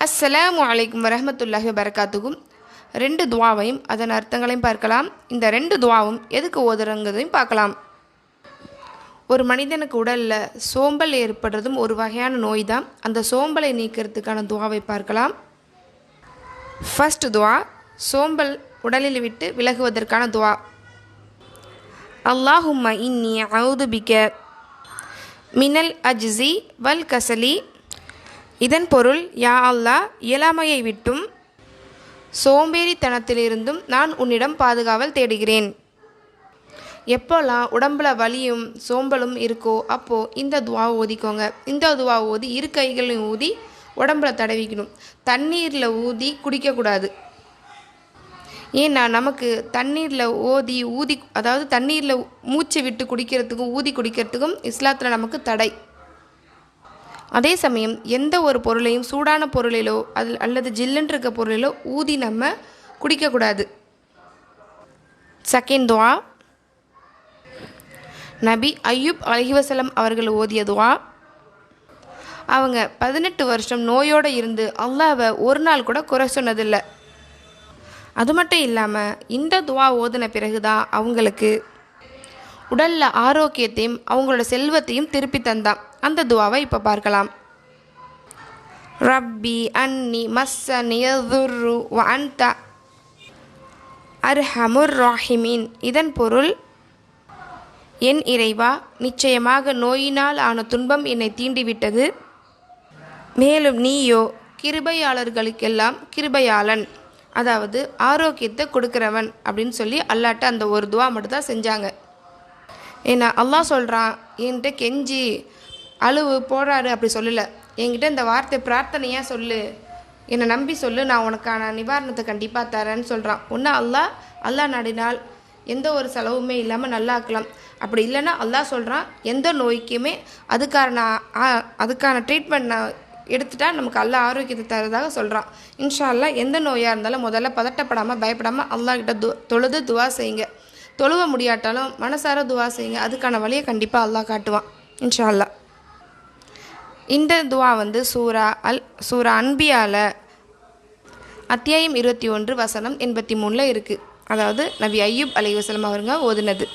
அஸ்ஸலாமு அலைக்கும் வரஹ்மத்துல்லாஹி வபரகாத்துஹு. ரெண்டு துவாவையும் அதன் அர்த்தங்களையும் பார்க்கலாம். இந்த ரெண்டு துவாவும் எதுக்கு ஓதுறங்கிறதையும் பார்க்கலாம். ஒரு மனிதனுக்கு உடலில் சோம்பல் ஏற்படுறதும் ஒரு வகையான நோய் தான். அந்த சோம்பலை நீக்கிறதுக்கான துவாவை பார்க்கலாம். ஃபர்ஸ்ட் துவா, சோம்பல் உடலில் விட்டு விலகுவதற்கான துவா. அல்லாஹும்ம இன்னி அஊது பிக மினல் அஜ்ஸி வல் கசலி. இதன் பொருள், யா அல்லாஹ், இயலாமையை விட்டும் சோம்பேறித்தனத்திலிருந்தும் நான் உன்னிடம் பாதுகாவல் தேடுகிறேன். எப்போல்லாம் உடம்பில் வலியும் சோம்பலும் இருக்கோ அப்போது இந்த துவாவை ஓதிக்கோங்க. இந்த துவாவை ஓதி இரு கைகளையும் ஊதி உடம்பில் தடவிக்கணும். தண்ணீரில் ஊதி குடிக்கக்கூடாது. ஏன்னா நமக்கு தண்ணீரில் ஊதி அதாவது தண்ணீரில் மூச்சு விட்டு குடிக்கிறதுக்கும் ஊதி குடிக்கிறதுக்கும் இஸ்லாத்தில் நமக்கு தடை. அதே சமயம் எந்த ஒரு பொருளையும் சூடான பொருளிலோ அல்லது ஜில்லுன்னு இருக்க பொருளிலோ ஊதி நம்ம குடிக்கக்கூடாது. செகண்ட் துவா, நபி அய்யூப் அலைஹிவஸல்லம் அவர்கள் ஓதிய துவா. அவங்க 18 வருஷம் நோயோடு இருந்து அல்லாஹ்வை ஒரு நாள் கூட குறை சொன்னதில்லை. அது மட்டும் இல்லாமல் இந்த துவா ஓதின பிறகு தான் அவங்களுக்கு உடலில் ஆரோக்கியத்தையும் அவங்களோட செல்வத்தையும் திருப்பி தந்தான். அந்த துவாவை இப்போ பார்க்கலாம். ரப்பி அன்னி மஸ்ஸனிய துர்ரு வ அன்த அர்ஹமுர் ராஹிமீன். இதன் பொருள், என் இறைவா, நிச்சயமாக நோயினால் ஆன துன்பம் என்னை தீண்டிவிட்டது, மேலும் நீயோ கிருபையாளர்களுக்கெல்லாம் கிருபையாளன், அதாவது ஆரோக்கியத்தை கொடுக்குறவன் அப்படின்னு சொல்லி அல்லாட்ட அந்த ஒரு துவா மட்டும் தான் செஞ்சாங்க. ஏன்னா அல்லாஹ் சொல்கிறான், என்கிட்ட கெஞ்சி அழுவு போராடு அப்படி சொல்லலை. என்கிட்ட இந்த வார்த்தை பிரார்த்தனையாக சொல்லு, என்னை நம்பி சொல்லு, நான் உனக்கான நிவாரணத்தை கண்டிப்பாக தரேன்னு சொல்கிறான். ஒன்று அல்லாஹ் நாடினால் எந்த ஒரு செலவுமே இல்லாமல் நல்லா ஆக்கலாம். அப்படி இல்லைன்னா அல்லாஹ் சொல்கிறான், எந்த நோய்க்குமே அதுக்கான ட்ரீட்மெண்ட் நான் எடுத்துட்டா நமக்கு அல்லாஹ் ஆரோக்கியத்தை தரதாக சொல்கிறான். இன்ஷா அல்லாஹ் எந்த நோயாக இருந்தாலும் முதல்ல பதட்டப்படாமல் பயப்படாமல் அல்லாஹ்கிட்ட தொழுது துவா செய்யுங்க. தொழுவ முடியாட்டாலும் மனசார துவா செய்யுங்க. அதுக்கான வழியை கண்டிப்பாக அல்லாஹ் காட்டுவான் இன்ஷா அல்லாஹ். இந்த துவா சூரா அன்பியாவில் அத்தியாயம் 21 வசனம் 83 இருக்குது. அதாவது நபி அய்யூப் அலைஹிவஸல்லம் அவர்கள் ஓதுனது.